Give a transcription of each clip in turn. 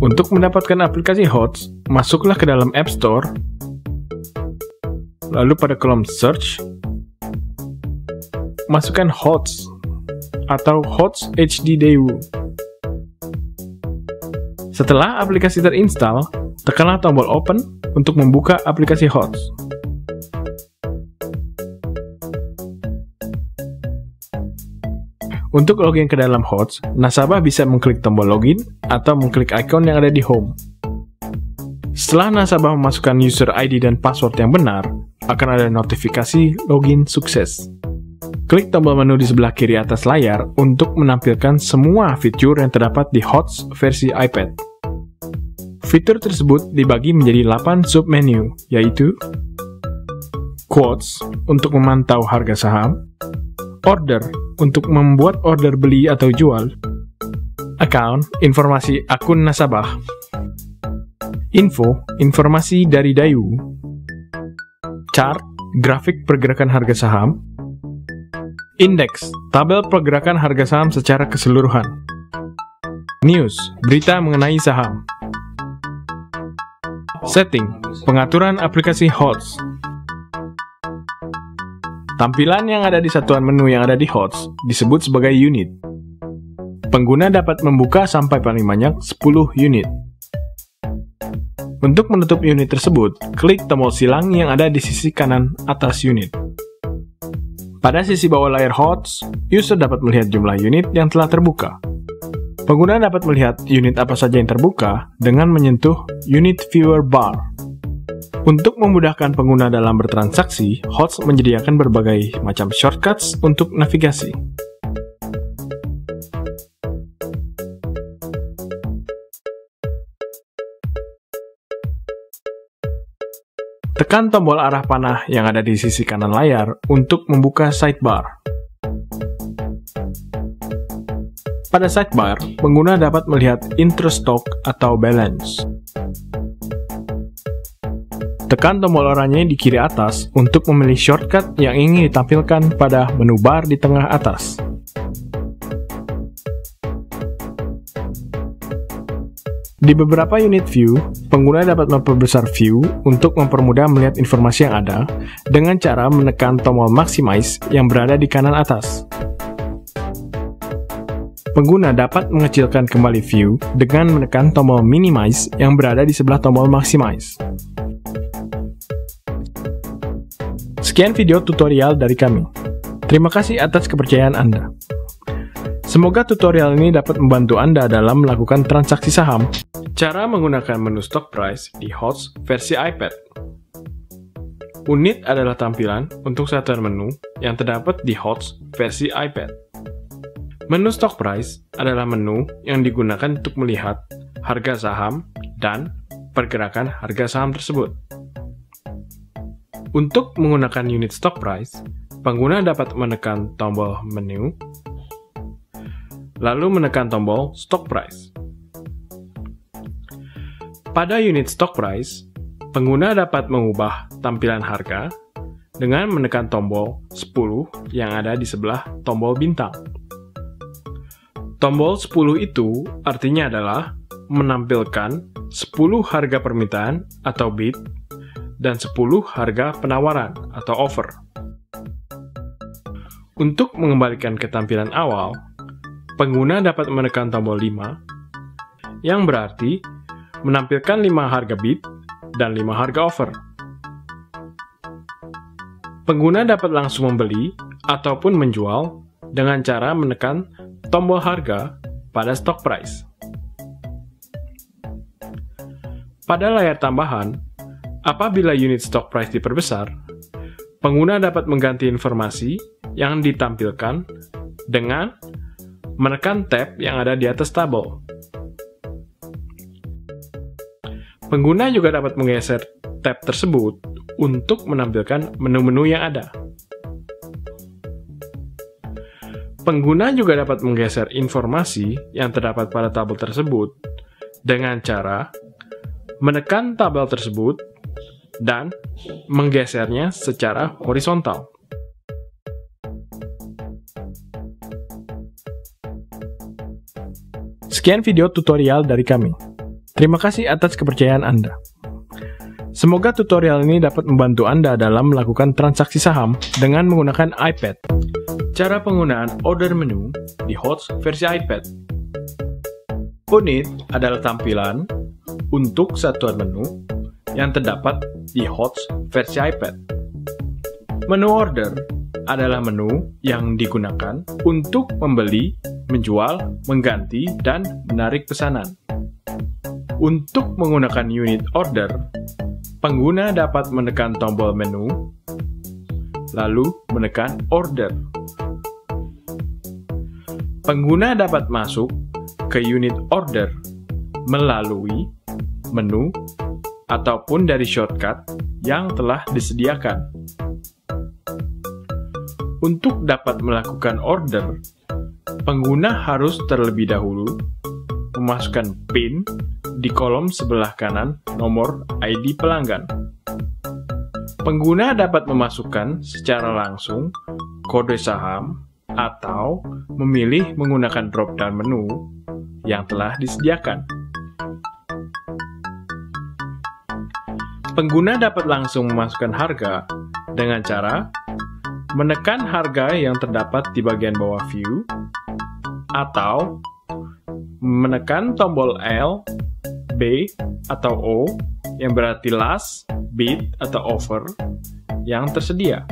Untuk mendapatkan aplikasi HOTS, masuklah ke dalam App Store, lalu pada kolom Search, masukkan HOTS atau HOTS HD Daewoo. Setelah aplikasi terinstall, tekanlah tombol Open untuk membuka aplikasi HOTS. Untuk login ke dalam HOTS, nasabah bisa mengklik tombol login atau mengklik ikon yang ada di Home. Setelah nasabah memasukkan user ID dan password yang benar, akan ada notifikasi login sukses. Klik tombol menu di sebelah kiri atas layar untuk menampilkan semua fitur yang terdapat di HOTS versi iPad. Fitur tersebut dibagi menjadi 8 submenu, yaitu Quotes untuk memantau harga saham, Order untuk membuat order beli atau jual, Account, informasi akun nasabah, Info, informasi dari Daewoo, Chart, grafik pergerakan harga saham, Index, tabel pergerakan harga saham secara keseluruhan, News, berita mengenai saham, Setting, pengaturan aplikasi HOTS. Tampilan yang ada di satuan menu yang ada di HOTS disebut sebagai unit. Pengguna dapat membuka sampai paling banyak 10 unit. Untuk menutup unit tersebut, klik tombol silang yang ada di sisi kanan atas unit. Pada sisi bawah layar HOTS, user dapat melihat jumlah unit yang telah terbuka. Pengguna dapat melihat unit apa saja yang terbuka dengan menyentuh Unit Viewer Bar. Untuk memudahkan pengguna dalam bertransaksi, HOTS menyediakan berbagai macam shortcuts untuk navigasi. Tekan tombol arah panah yang ada di sisi kanan layar untuk membuka sidebar. Pada sidebar, pengguna dapat melihat interest stock atau balance. Tekan tombol oranye di kiri atas untuk memilih shortcut yang ingin ditampilkan pada menu bar di tengah atas. Di beberapa unit view, pengguna dapat memperbesar view untuk mempermudah melihat informasi yang ada dengan cara menekan tombol maximize yang berada di kanan atas. Pengguna dapat mengecilkan kembali view dengan menekan tombol minimize yang berada di sebelah tombol maximize. Sekian video tutorial dari kami. Terima kasih atas kepercayaan Anda. Semoga tutorial ini dapat membantu Anda dalam melakukan transaksi saham. Cara menggunakan menu stock price di HOTS versi iPad. Unit adalah tampilan untuk satuan menu yang terdapat di HOTS versi iPad. Menu stock price adalah menu yang digunakan untuk melihat harga saham dan pergerakan harga saham tersebut. Untuk menggunakan unit stock price, pengguna dapat menekan tombol menu, lalu menekan tombol stock price. Pada unit stock price, pengguna dapat mengubah tampilan harga dengan menekan tombol 10 yang ada di sebelah tombol bintang. Tombol 10 itu artinya adalah menampilkan 10 harga permintaan atau bid dan 10 harga penawaran atau offer. Untuk mengembalikan ke tampilan awal, pengguna dapat menekan tombol 5, yang berarti menampilkan 5 harga bid dan 5 harga offer. Pengguna dapat langsung membeli ataupun menjual dengan cara menekan tombol harga pada stock price. Pada layar tambahan, apabila unit stock price diperbesar, pengguna dapat mengganti informasi yang ditampilkan dengan menekan tab yang ada di atas tabel. Pengguna juga dapat menggeser tab tersebut untuk menampilkan menu-menu yang ada. Pengguna juga dapat menggeser informasi yang terdapat pada tabel tersebut dengan cara menekan tabel tersebut dan menggesernya secara horizontal. Sekian video tutorial dari kami. Terima kasih atas kepercayaan Anda. Semoga tutorial ini dapat membantu Anda dalam melakukan transaksi saham dengan menggunakan iPad. Cara penggunaan order menu di HOTS versi iPad. Unit adalah tampilan untuk satuan menu yang terdapat di HOTS versi iPad. Menu order adalah menu yang digunakan untuk membeli, menjual, mengganti, dan menarik pesanan. Untuk menggunakan unit order, pengguna dapat menekan tombol menu, lalu menekan order. Pengguna dapat masuk ke unit order melalui menu ataupun dari shortcut yang telah disediakan. Untuk dapat melakukan order, pengguna harus terlebih dahulu memasukkan PIN di kolom sebelah kanan nomor ID pelanggan. Pengguna dapat memasukkan secara langsung kode saham atau memilih menggunakan drop-down menu yang telah disediakan. Pengguna dapat langsung memasukkan harga dengan cara menekan harga yang terdapat di bagian bawah view, atau menekan tombol L, B, atau O yang berarti last, bid, atau offer yang tersedia.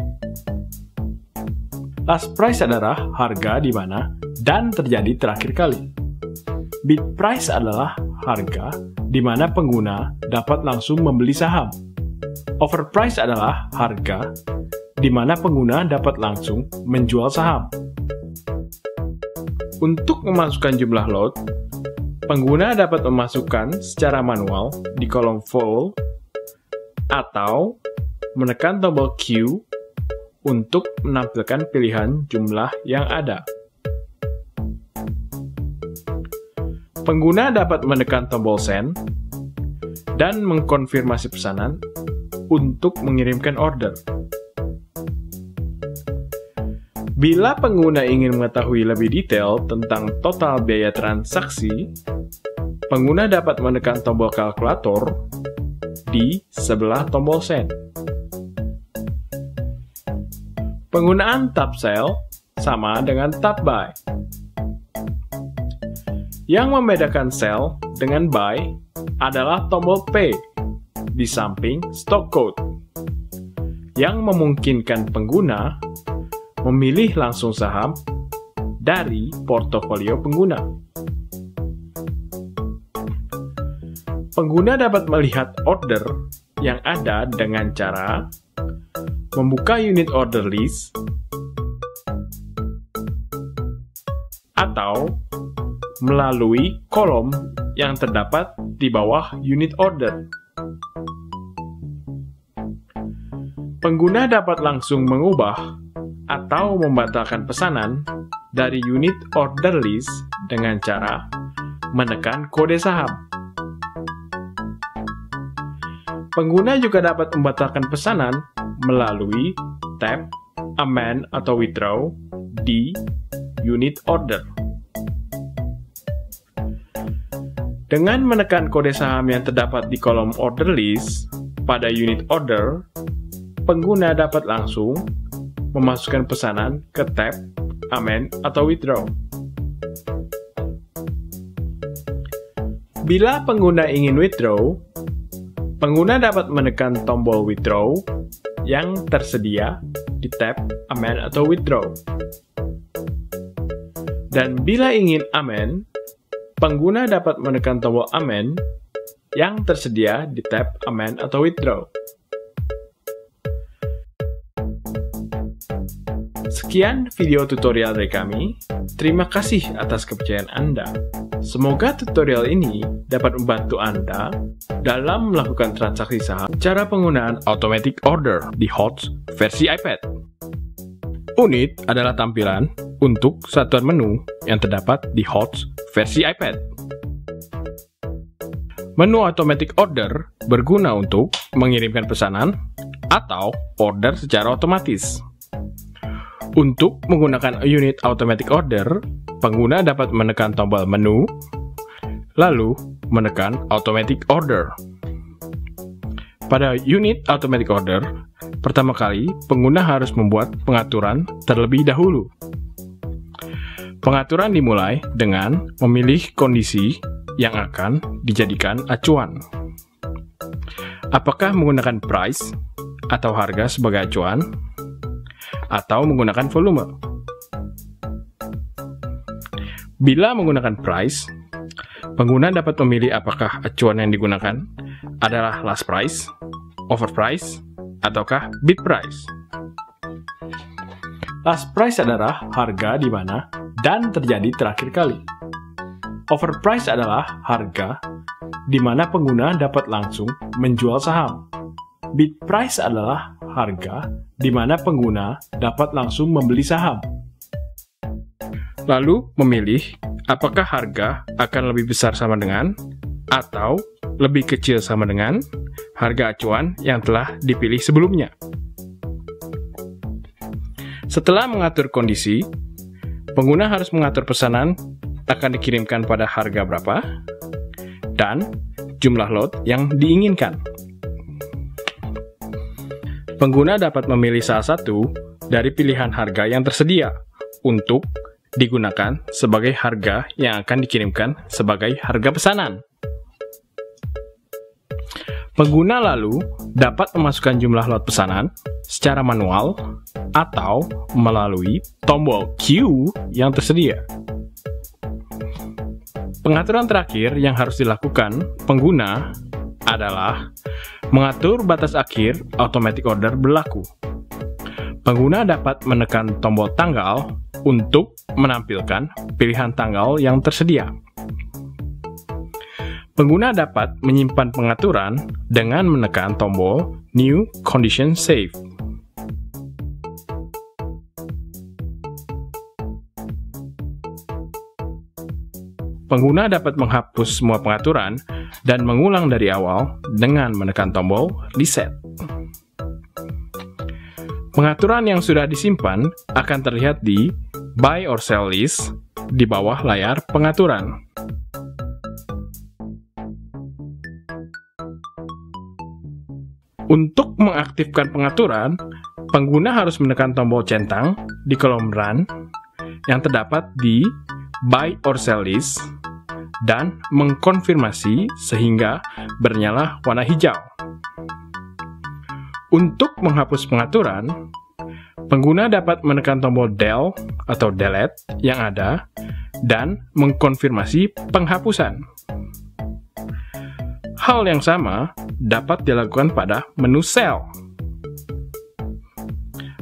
Last price adalah harga di mana dan terjadi terakhir kali. Bid price adalah harga di mana pengguna dapat langsung membeli saham. Offer price adalah harga di mana pengguna dapat langsung menjual saham. Untuk memasukkan jumlah lot, pengguna dapat memasukkan secara manual di kolom Full atau menekan tombol Q untuk menampilkan pilihan jumlah yang ada. Pengguna dapat menekan tombol Send dan mengkonfirmasi pesanan untuk mengirimkan order. Bila pengguna ingin mengetahui lebih detail tentang total biaya transaksi, pengguna dapat menekan tombol kalkulator di sebelah tombol Send. Penggunaan tab sell sama dengan tab buy. Yang membedakan sell dengan buy adalah tombol P di samping stock code, yang memungkinkan pengguna memilih langsung saham dari portofolio pengguna. Pengguna dapat melihat order yang ada dengan cara membuka unit order list atau melalui kolom yang terdapat di bawah unit order. Pengguna dapat langsung mengubah atau membatalkan pesanan dari unit order list dengan cara menekan kode saham. Pengguna juga dapat membatalkan pesanan melalui tab Amend atau Withdraw di unit order. Dengan menekan kode saham yang terdapat di kolom order list pada unit order, pengguna dapat langsung memasukkan pesanan ke tab Amend atau Withdraw. Bila pengguna ingin withdraw, pengguna dapat menekan tombol Withdraw yang tersedia di tab Amend atau Withdraw. Dan bila ingin amend, pengguna dapat menekan tombol Amend yang tersedia di tab Amend atau Withdraw. Sekian video tutorial dari kami. Terima kasih atas kepercayaan Anda. Semoga tutorial ini dapat membantu Anda dalam melakukan transaksi saham. Cara penggunaan automatic order di HOTS versi iPad. Unit adalah tampilan untuk satuan menu yang terdapat di HOTS versi iPad. Menu automatic order berguna untuk mengirimkan pesanan atau order secara otomatis. Untuk menggunakan unit automatic order, pengguna dapat menekan tombol menu, lalu menekan Automatic Order. Pada unit Automatic Order, pertama kali pengguna harus membuat pengaturan terlebih dahulu. Pengaturan dimulai dengan memilih kondisi yang akan dijadikan acuan. Apakah menggunakan price atau harga sebagai acuan, atau menggunakan volume? Bila menggunakan price, pengguna dapat memilih apakah acuan yang digunakan adalah last price, offer price, ataukah bid price. Last price adalah harga di mana dan terjadi terakhir kali. Offer price adalah harga di mana pengguna dapat langsung menjual saham. Bid price adalah harga di mana pengguna dapat langsung membeli saham. Lalu memilih apakah harga akan lebih besar sama dengan atau lebih kecil sama dengan harga acuan yang telah dipilih sebelumnya. Setelah mengatur kondisi, pengguna harus mengatur pesanan akan dikirimkan pada harga berapa dan jumlah lot yang diinginkan. Pengguna dapat memilih salah satu dari pilihan harga yang tersedia untuk digunakan sebagai harga yang akan dikirimkan sebagai harga pesanan. Pengguna lalu dapat memasukkan jumlah lot pesanan secara manual atau melalui tombol Q yang tersedia. Pengaturan terakhir yang harus dilakukan pengguna adalah mengatur batas akhir Automatic Order berlaku. Pengguna dapat menekan tombol tanggal untuk menampilkan pilihan tanggal yang tersedia. Pengguna dapat menyimpan pengaturan dengan menekan tombol New Condition Save. Pengguna dapat menghapus semua pengaturan dan mengulang dari awal dengan menekan tombol Reset. Pengaturan yang sudah disimpan akan terlihat di Buy or Sell List di bawah layar pengaturan. Untuk mengaktifkan pengaturan, pengguna harus menekan tombol centang di kolom Run yang terdapat di Buy or Sell List dan mengkonfirmasi sehingga bernyala warna hijau. Untuk menghapus pengaturan, pengguna dapat menekan tombol Del atau Delete yang ada dan mengkonfirmasi penghapusan. Hal yang sama dapat dilakukan pada menu Sell.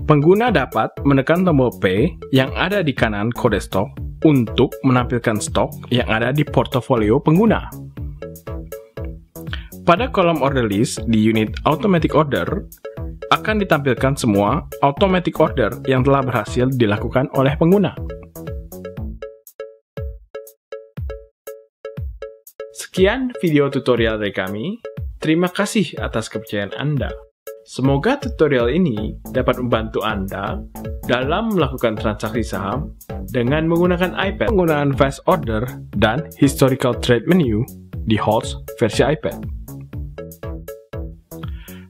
Pengguna dapat menekan tombol P yang ada di kanan kode stok untuk menampilkan stok yang ada di portofolio pengguna. Pada kolom order list di unit Automatic Order, akan ditampilkan semua Automatic Order yang telah berhasil dilakukan oleh pengguna. Sekian video tutorial dari kami. Terima kasih atas kepercayaan Anda. Semoga tutorial ini dapat membantu Anda dalam melakukan transaksi saham dengan menggunakan iPad, penggunaan fast order, dan historical trade menu di HOTS versi iPad.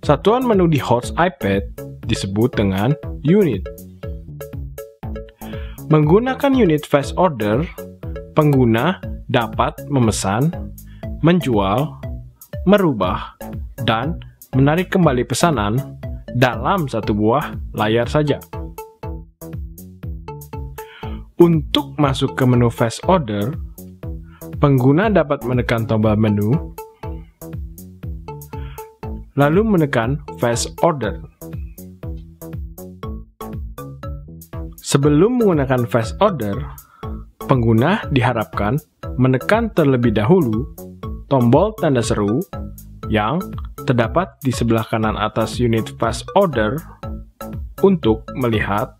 Satuan menu di HOTS iPad disebut dengan unit. Menggunakan unit fast order, pengguna dapat memesan, menjual, merubah, dan menarik kembali pesanan dalam satu buah layar saja. Untuk masuk ke menu fast order, pengguna dapat menekan tombol menu, lalu menekan fast order. Sebelum menggunakan fast order, pengguna diharapkan menekan terlebih dahulu tombol tanda seru yang terdapat di sebelah kanan atas unit fast order untuk melihat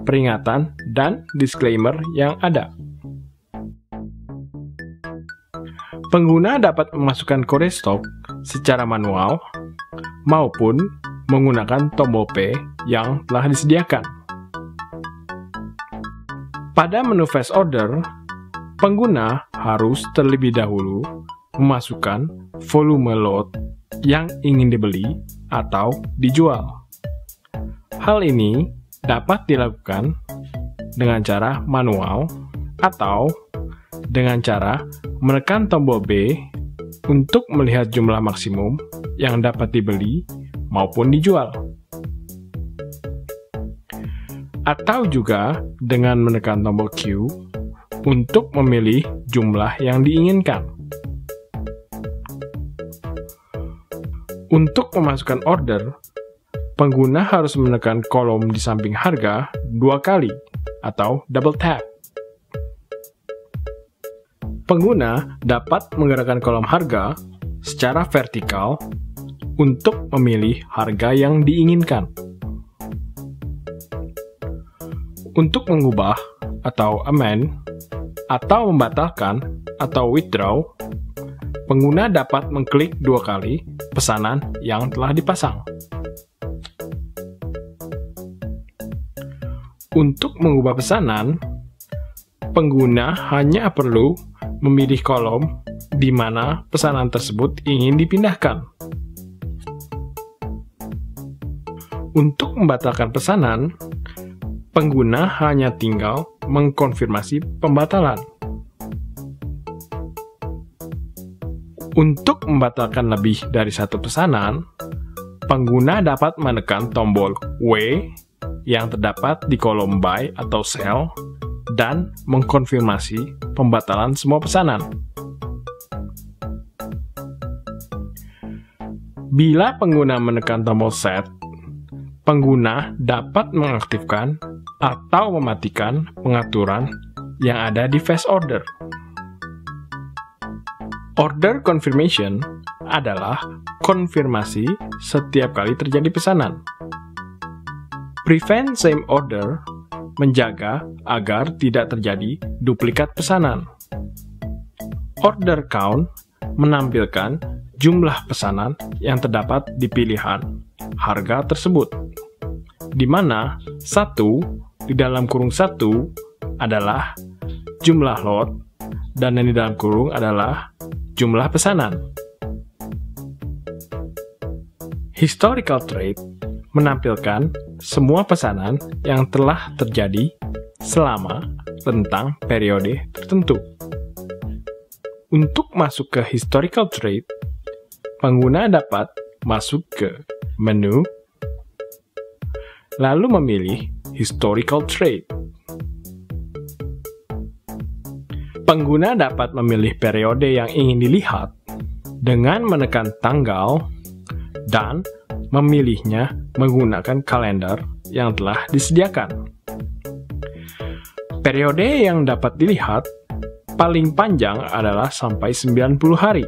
peringatan dan disclaimer yang ada. Pengguna dapat memasukkan kode stok secara manual maupun menggunakan tombol P yang telah disediakan. Pada menu fast order, pengguna harus terlebih dahulu memasukkan volume lot yang ingin dibeli atau dijual. Hal ini dapat dilakukan dengan cara manual atau dengan cara menekan tombol B untuk melihat jumlah maksimum yang dapat dibeli maupun dijual. Atau juga dengan menekan tombol Q untuk memilih jumlah yang diinginkan. Untuk memasukkan order, pengguna harus menekan kolom di samping harga 2 kali atau double tap. Pengguna dapat menggerakkan kolom harga secara vertikal untuk memilih harga yang diinginkan. Untuk mengubah atau amend, atau membatalkan atau withdraw, pengguna dapat mengklik 2 kali pesanan yang telah dipasang. Untuk mengubah pesanan, pengguna hanya perlu memilih kolom di mana pesanan tersebut ingin dipindahkan. Untuk membatalkan pesanan, pengguna hanya tinggal mengkonfirmasi pembatalan. Untuk membatalkan lebih dari satu pesanan, pengguna dapat menekan tombol W yang terdapat di kolom buy atau sell dan mengkonfirmasi pembatalan semua pesanan. Bila pengguna menekan tombol set, pengguna dapat mengaktifkan atau mematikan pengaturan yang ada di fast order. Order confirmation adalah konfirmasi setiap kali terjadi pesanan. Prevent same order menjaga agar tidak terjadi duplikat pesanan. Order count menampilkan jumlah pesanan yang terdapat di pilihan harga tersebut, di mana 1 di dalam kurung 1 adalah jumlah lot dan yang di dalam kurung adalah jumlah pesanan. Historical trade menampilkan semua pesanan yang telah terjadi selama rentang periode tertentu. Untuk masuk ke historical trade, pengguna dapat masuk ke menu, lalu memilih historical trade. Pengguna dapat memilih periode yang ingin dilihat dengan menekan tanggal dan memilihnya menggunakan kalender yang telah disediakan. Periode yang dapat dilihat paling panjang adalah sampai 90 hari.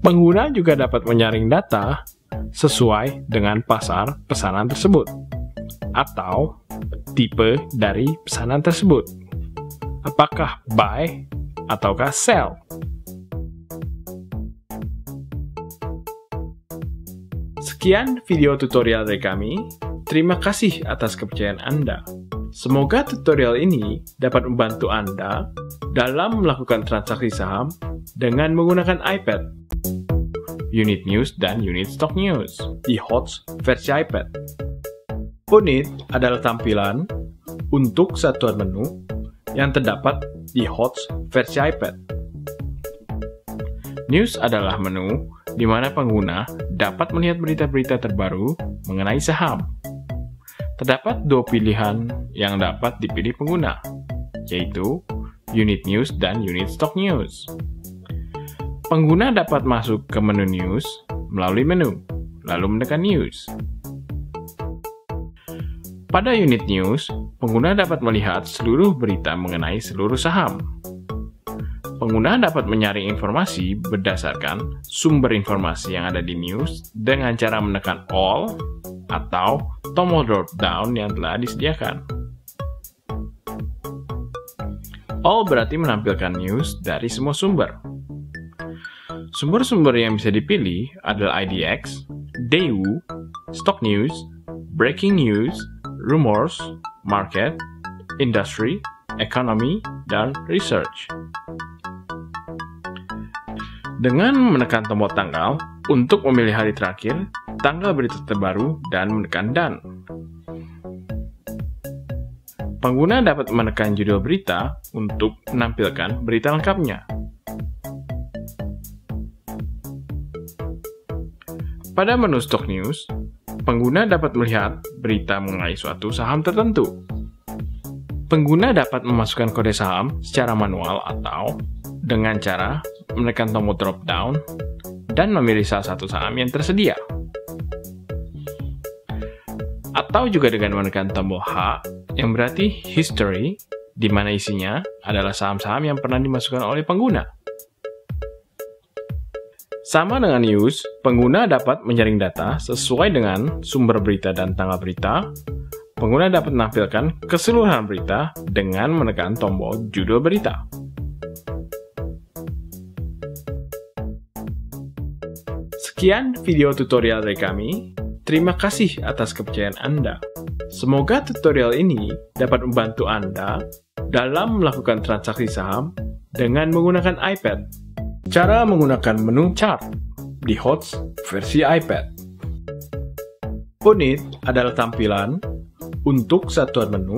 Pengguna juga dapat menyaring data sesuai dengan pasar pesanan tersebut atau tipe dari pesanan tersebut. Apakah buy ataukah sell? Sekian video tutorial dari kami. Terima kasih atas kepercayaan Anda. Semoga tutorial ini dapat membantu Anda dalam melakukan transaksi saham dengan menggunakan iPad, Unit News dan Unit Stock News di HOTS versi iPad. Unit adalah tampilan untuk satuan menu yang terdapat di HOTS versi iPad. News adalah menu di mana pengguna dapat melihat berita-berita terbaru mengenai saham. Terdapat 2 pilihan yang dapat dipilih pengguna, yaitu Unit News dan Unit Stock News. Pengguna dapat masuk ke menu News melalui menu, lalu menekan News. Pada Unit News, pengguna dapat melihat seluruh berita mengenai seluruh saham. Pengguna dapat menyaring informasi berdasarkan sumber informasi yang ada di news dengan cara menekan All atau tombol drop down yang telah disediakan. All berarti menampilkan news dari semua sumber. Sumber-sumber yang bisa dipilih adalah IDX, Daewoo, Stock News, Breaking News, Rumors, Market, Industry, Economy, dan Research. Dengan menekan tombol tanggal untuk memilih hari terakhir, tanggal berita terbaru, dan menekan Done. Pengguna dapat menekan judul berita untuk menampilkan berita lengkapnya. Pada menu Stock News, pengguna dapat melihat berita mengenai suatu saham tertentu. Pengguna dapat memasukkan kode saham secara manual atau dengan cara menekan tombol drop down dan memilih salah satu saham yang tersedia. Atau juga dengan menekan tombol H yang berarti History, di mana isinya adalah saham-saham yang pernah dimasukkan oleh pengguna. Sama dengan News, pengguna dapat menyaring data sesuai dengan sumber berita dan tanggal berita. Pengguna dapat menampilkan keseluruhan berita dengan menekan tombol judul berita. Sekian video tutorial dari kami. Terima kasih atas kepercayaan Anda. Semoga tutorial ini dapat membantu Anda dalam melakukan transaksi saham dengan menggunakan iPad. Cara menggunakan menu chart di HOTS versi iPad. Unit adalah tampilan untuk satuan menu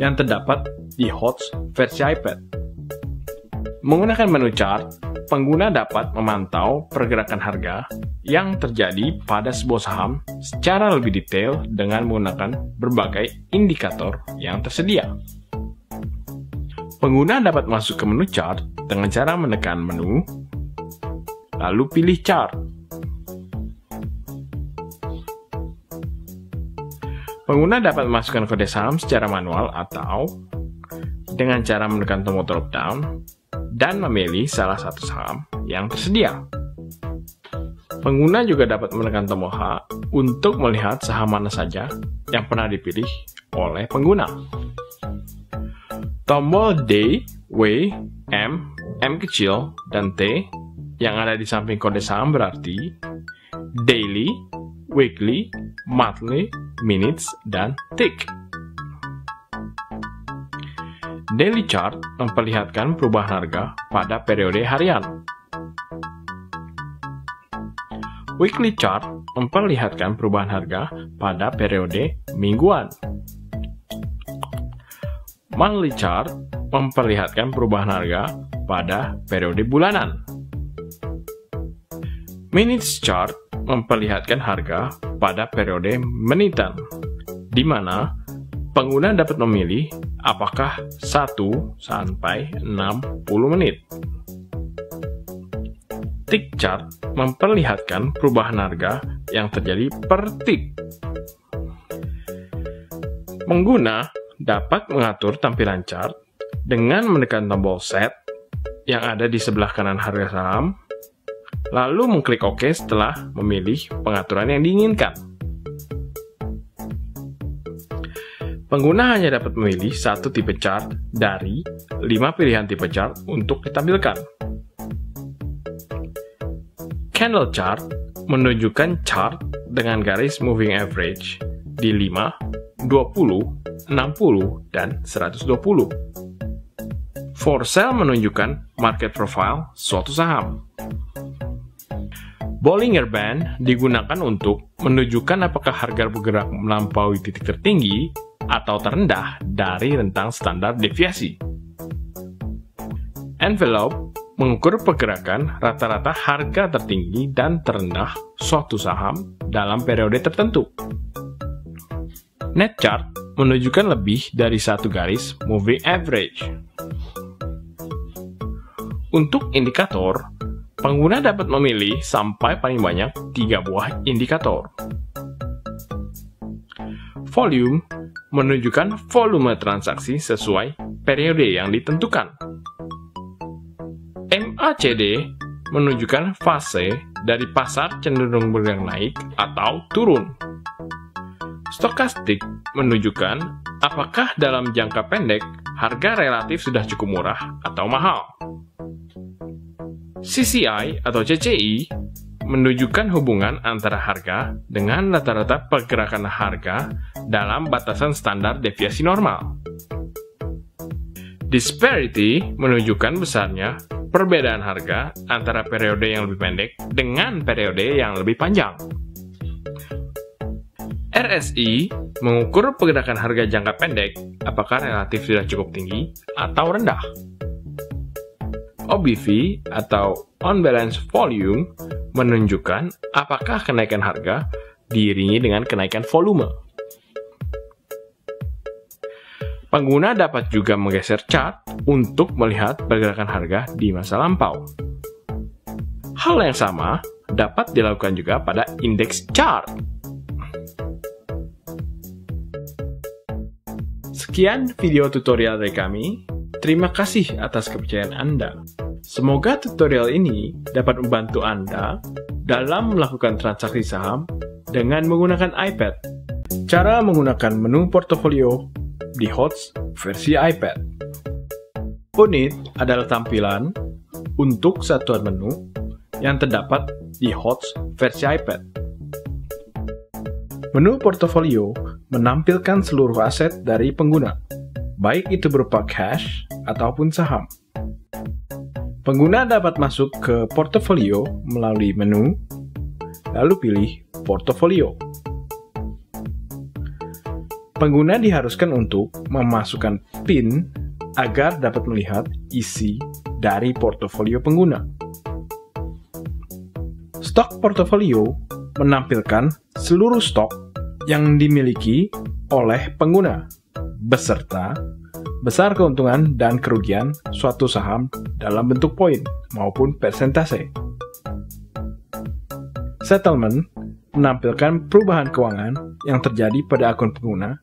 yang terdapat di HOTS versi iPad. Menggunakan menu chart, pengguna dapat memantau pergerakan harga yang terjadi pada sebuah saham secara lebih detail dengan menggunakan berbagai indikator yang tersedia. Pengguna dapat masuk ke menu chart dengan cara menekan menu, lalu pilih chart. Pengguna dapat memasukkan kode saham secara manual atau dengan cara menekan tombol drop down dan memilih salah satu saham yang tersedia. Pengguna juga dapat menekan tombol H untuk melihat saham mana saja yang pernah dipilih oleh pengguna. Tombol D, W, M, M kecil, dan T yang ada di samping kode saham berarti Daily, Weekly, Monthly, Minutes, dan Tick. Daily Chart memperlihatkan perubahan harga pada periode harian. Weekly Chart memperlihatkan perubahan harga pada periode mingguan. Monthly Chart memperlihatkan perubahan harga pada periode bulanan. Minutes Chart memperlihatkan harga pada periode menitan, di mana pengguna dapat memilih apakah 1 sampai 60 menit. Tick Chart memperlihatkan perubahan harga yang terjadi per tick. Pengguna dapat mengatur tampilan chart dengan menekan tombol Set yang ada di sebelah kanan harga saham, lalu mengklik OK setelah memilih pengaturan yang diinginkan. Pengguna hanya dapat memilih satu tipe chart dari 5 pilihan tipe chart untuk ditampilkan. Candle Chart menunjukkan chart dengan garis moving average di 5, 20, 60, dan 120. For Sale menunjukkan market profile suatu saham. Bollinger Band digunakan untuk menunjukkan apakah harga bergerak melampaui titik tertinggi atau terendah dari rentang standar deviasi. Envelope mengukur pergerakan rata-rata harga tertinggi dan terendah suatu saham dalam periode tertentu. Net Chart menunjukkan lebih dari satu garis moving average. Untuk indikator, pengguna dapat memilih sampai paling banyak 3 buah indikator. Volume menunjukkan volume transaksi sesuai periode yang ditentukan. MACD menunjukkan fase dari pasar cenderung bergerak naik atau turun. Stokastik menunjukkan apakah dalam jangka pendek harga relatif sudah cukup murah atau mahal. CCI atau CCI menunjukkan hubungan antara harga dengan rata-rata pergerakan harga dalam batasan standar deviasi normal. Disparity menunjukkan besarnya perbedaan harga antara periode yang lebih pendek dengan periode yang lebih panjang. RSI mengukur pergerakan harga jangka pendek apakah relatif sudah cukup tinggi atau rendah. OBV atau On Balance Volume menunjukkan apakah kenaikan harga diiringi dengan kenaikan volume. Pengguna dapat juga menggeser chart untuk melihat pergerakan harga di masa lampau. Hal yang sama dapat dilakukan juga pada indeks chart. Sekian video tutorial dari kami. Terima kasih atas kepercayaan Anda. Semoga tutorial ini dapat membantu Anda dalam melakukan transaksi saham dengan menggunakan iPad. Cara menggunakan menu portofolio di HOTS versi iPad. Unit adalah tampilan untuk satuan menu yang terdapat di HOTS versi iPad. Menu portofolio menampilkan seluruh aset dari pengguna, baik itu berupa cash ataupun saham. Pengguna dapat masuk ke portofolio melalui menu, lalu pilih portofolio. Pengguna diharuskan untuk memasukkan PIN agar dapat melihat isi dari portofolio pengguna. Stok portofolio menampilkan seluruh stok yang dimiliki oleh pengguna, beserta besar keuntungan dan kerugian suatu saham dalam bentuk poin maupun persentase. Settlement menampilkan perubahan keuangan yang terjadi pada akun pengguna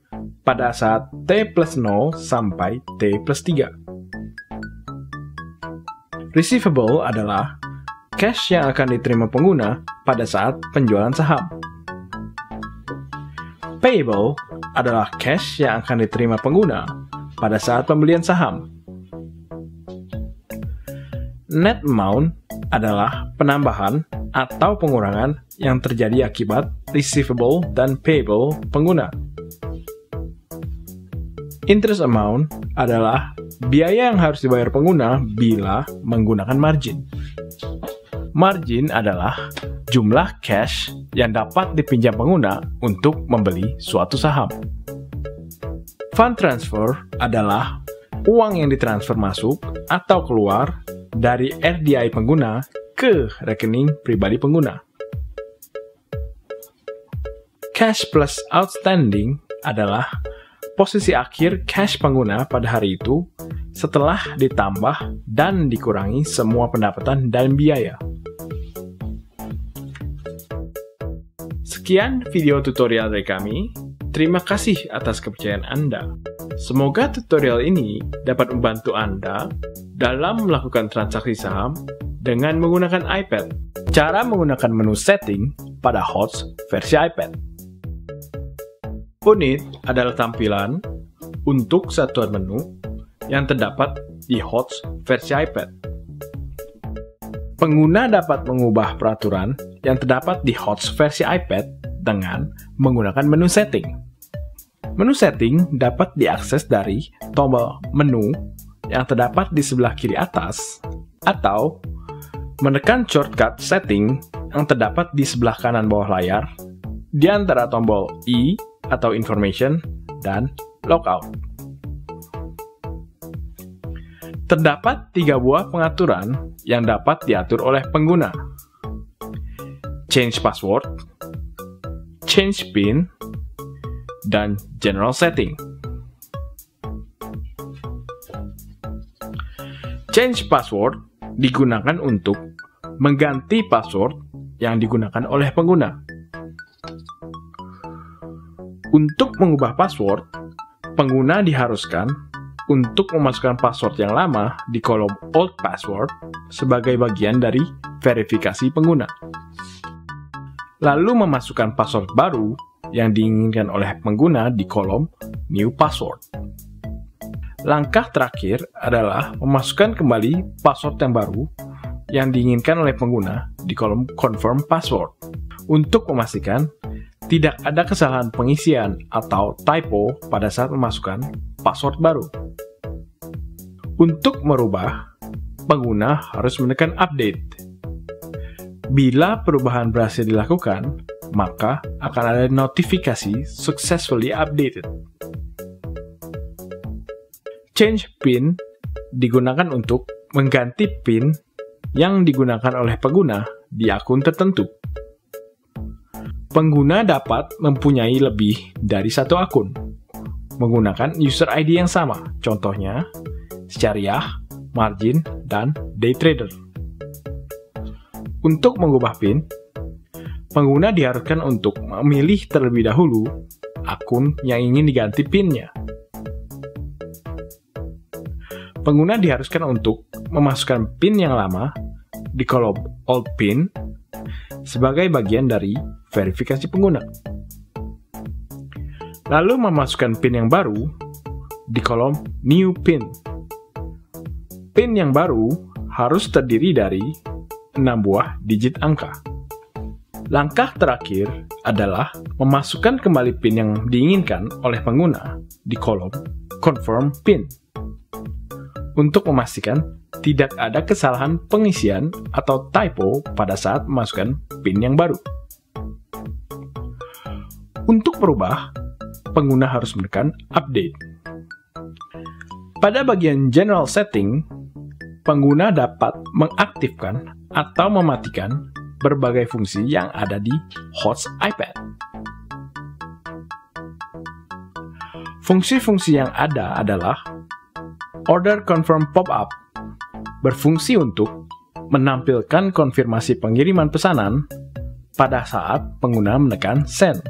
pada saat T+0 sampai T+3. Receivable adalah cash yang akan diterima pengguna pada saat penjualan saham. Payable adalah cash yang akan diterima pengguna pada saat pembelian saham. Net amount adalah penambahan atau pengurangan yang terjadi akibat receivable dan payable pengguna. Interest amount adalah biaya yang harus dibayar pengguna bila menggunakan margin. Margin adalah jumlah cash yang dapat dipinjam pengguna untuk membeli suatu saham. Fund transfer adalah uang yang ditransfer masuk atau keluar dari RDI pengguna ke rekening pribadi pengguna. Cash plus outstanding adalah posisi akhir cash pengguna pada hari itu setelah ditambah dan dikurangi semua pendapatan dan biaya. Sekian video tutorial dari kami. Terima kasih atas kepercayaan Anda. Semoga tutorial ini dapat membantu Anda dalam melakukan transaksi saham dengan menggunakan iPad. Cara menggunakan menu setting pada HOTS versi iPad. Unit adalah tampilan untuk satuan menu yang terdapat di HOTS versi iPad. Pengguna dapat mengubah peraturan yang terdapat di HOTS versi iPad dengan menggunakan menu setting. Menu setting dapat diakses dari tombol menu yang terdapat di sebelah kiri atas atau menekan shortcut setting yang terdapat di sebelah kanan bawah layar di antara tombol I atau information dan logout. Terdapat 3 buah pengaturan yang dapat diatur oleh pengguna. Change password, change PIN, dan general setting. Change password digunakan untuk mengganti password yang digunakan oleh pengguna. Untuk mengubah password, pengguna diharuskan untuk memasukkan password yang lama di kolom Old Password sebagai bagian dari verifikasi pengguna. Lalu memasukkan password baru yang diinginkan oleh pengguna di kolom New Password. Langkah terakhir adalah memasukkan kembali password yang baru yang diinginkan oleh pengguna di kolom Confirm Password untuk memastikan tidak ada kesalahan pengisian atau typo pada saat memasukkan password baru. Untuk merubah, pengguna harus menekan update. Bila perubahan berhasil dilakukan, maka akan ada notifikasi successfully updated. Change PIN digunakan untuk mengganti PIN yang digunakan oleh pengguna di akun tertentu. Pengguna dapat mempunyai lebih dari satu akun menggunakan user ID yang sama, contohnya Syariah, Margin, dan Daytrader. Untuk mengubah PIN, pengguna diharuskan untuk memilih terlebih dahulu akun yang ingin diganti PIN-nya. Pengguna diharuskan untuk memasukkan PIN yang lama di kolom Old PIN sebagai bagian dari verifikasi pengguna. Lalu memasukkan PIN yang baru di kolom New PIN. PIN yang baru harus terdiri dari 6 buah digit angka. Langkah terakhir adalah memasukkan kembali PIN yang diinginkan oleh pengguna di kolom Confirm PIN untuk memastikan tidak ada kesalahan pengisian atau typo pada saat memasukkan PIN yang baru. Untuk berubah, pengguna harus menekan Update. Pada bagian General Setting, pengguna dapat mengaktifkan atau mematikan berbagai fungsi yang ada di host iPad. Fungsi-fungsi yang ada adalah Order Confirm Pop-up, berfungsi untuk menampilkan konfirmasi pengiriman pesanan pada saat pengguna menekan Send.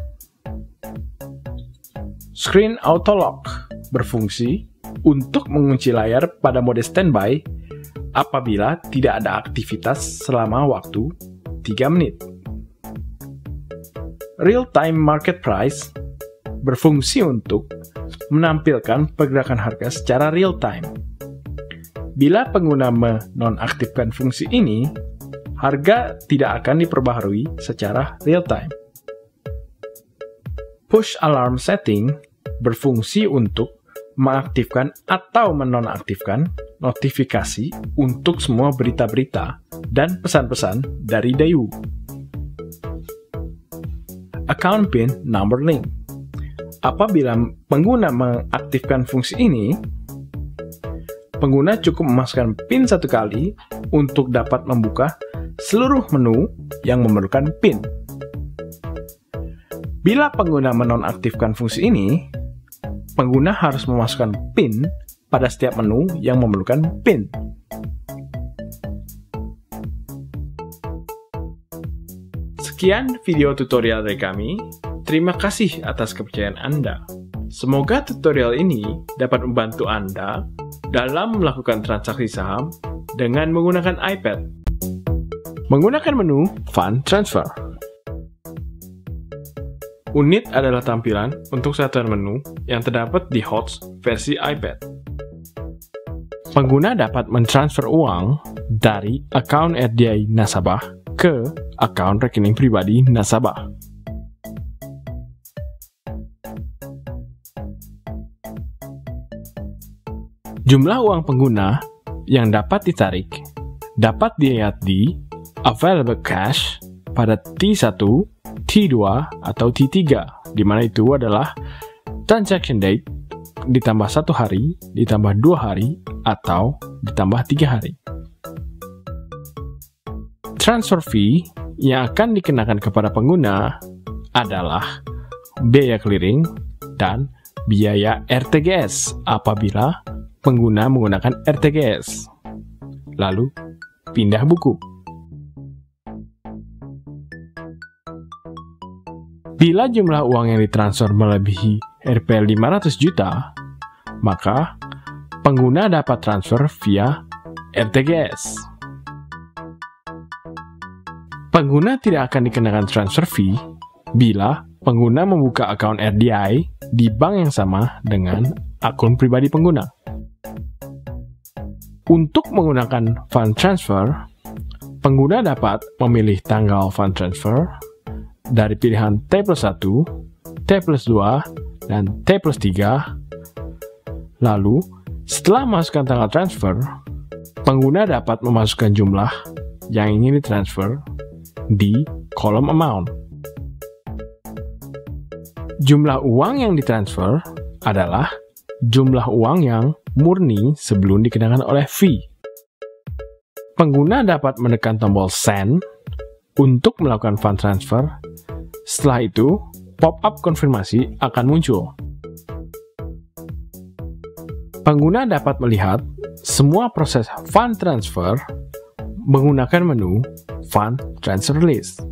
Screen Auto Lock, berfungsi untuk mengunci layar pada mode standby apabila tidak ada aktivitas selama waktu 3 menit. Real-time Market Price berfungsi untuk menampilkan pergerakan harga secara real-time. Bila pengguna menonaktifkan fungsi ini, harga tidak akan diperbaharui secara real-time. Push Alarm Setting berfungsi untuk mengaktifkan atau menonaktifkan notifikasi untuk semua berita-berita dan pesan-pesan dari Daewoo. Account PIN Number Link. Apabila pengguna mengaktifkan fungsi ini, pengguna cukup memasukkan PIN satu kali untuk dapat membuka seluruh menu yang memerlukan PIN. Bila pengguna menonaktifkan fungsi ini, pengguna harus memasukkan PIN pada setiap menu yang memerlukan PIN. Sekian video tutorial dari kami. Terima kasih atas kepercayaan Anda. Semoga tutorial ini dapat membantu Anda dalam melakukan transaksi saham dengan menggunakan iPad. Menggunakan menu Fund Transfer. Unit adalah tampilan untuk satuan menu yang terdapat di host versi iPad. Pengguna dapat mentransfer uang dari akun RDI nasabah ke akun rekening pribadi nasabah. Jumlah uang pengguna yang dapat ditarik dapat dilihat di Available Cash pada T1, T2, atau T3, di mana itu adalah transaction date ditambah 1 hari, ditambah 2 hari, atau ditambah 3 hari. Transfer fee yang akan dikenakan kepada pengguna adalah biaya clearing dan biaya RTGS apabila pengguna menggunakan RTGS. Lalu, pindah buku. Bila jumlah uang yang ditransfer melebihi Rp 500 juta, maka pengguna dapat transfer via RTGS. Pengguna tidak akan dikenakan transfer fee bila pengguna membuka akun RDI di bank yang sama dengan akun pribadi pengguna. Untuk menggunakan fund transfer, pengguna dapat memilih tanggal fund transfer dari pilihan T+1, T+2, dan T+3. Lalu, setelah masukkan tanggal transfer, Pengguna dapat memasukkan jumlah yang ingin ditransfer di kolom amount. Jumlah uang yang ditransfer adalah jumlah uang yang murni sebelum dikenakan oleh fee. Pengguna dapat menekan tombol send untuk melakukan fund transfer. Setelah itu, pop-up konfirmasi akan muncul. Pengguna dapat melihat semua proses fund transfer menggunakan menu Fund Transfer List.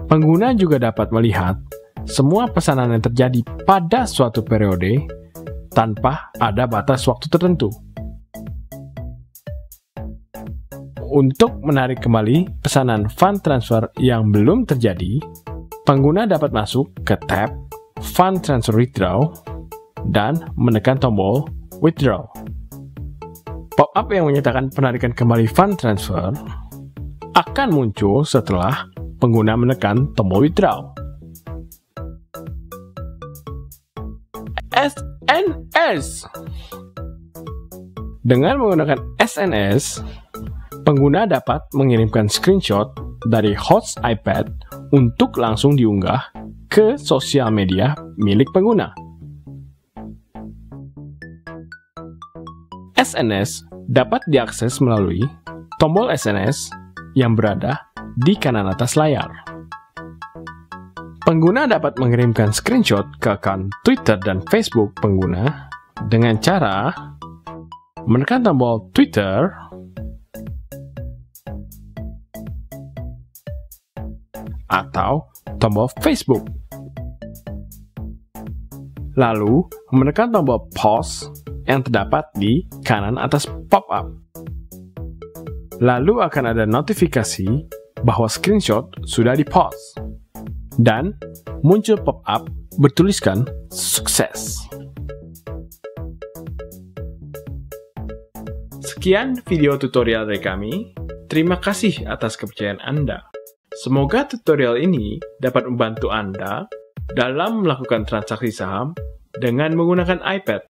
Pengguna juga dapat melihat semua pesanan yang terjadi pada suatu periode tanpa ada batas waktu tertentu. Untuk menarik kembali pesanan fund transfer yang belum terjadi, pengguna dapat masuk ke tab Fund Transfer Withdraw dan menekan tombol Withdraw. Pop-up yang menyatakan penarikan kembali fund transfer akan muncul setelah pengguna menekan tombol Withdraw. SNS. Dengan menggunakan SNS, pengguna dapat mengirimkan screenshot dari host iPad untuk langsung diunggah ke sosial media milik pengguna. SNS dapat diakses melalui tombol SNS yang berada di kanan atas layar. Pengguna dapat mengirimkan screenshot ke akun Twitter dan Facebook pengguna dengan cara menekan tombol Twitter atau tombol Facebook. Lalu menekan tombol pause yang terdapat di kanan atas pop-up. Lalu akan ada notifikasi bahwa screenshot sudah di-pause. Dan muncul pop-up bertuliskan sukses. Sekian video tutorial dari kami. Terima kasih atas kepercayaan Anda. Semoga tutorial ini dapat membantu Anda dalam melakukan transaksi saham dengan menggunakan iPad.